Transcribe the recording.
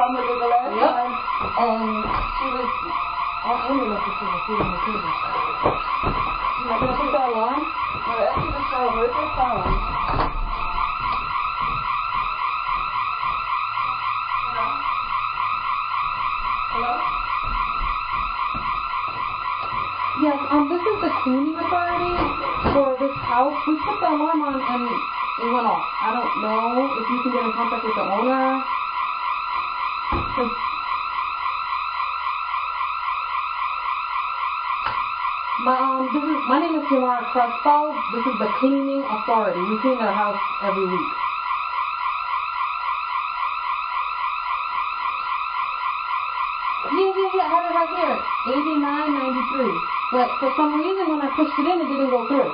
problem with it the last time, and she was. I ended up with some food on the table. Am I going to put the alarm? No, after the shower, where's the phone? Hello? Yes, this is the cleaning authority for this house. We put the alarm on and it went off. I don't know if you can get in contact with the owner. My name is Tamara Crespo. This is the cleaning authority. We clean our house every week. Yeah, I have it right here. 8993. But for some reason when I pushed it in, it didn't go through.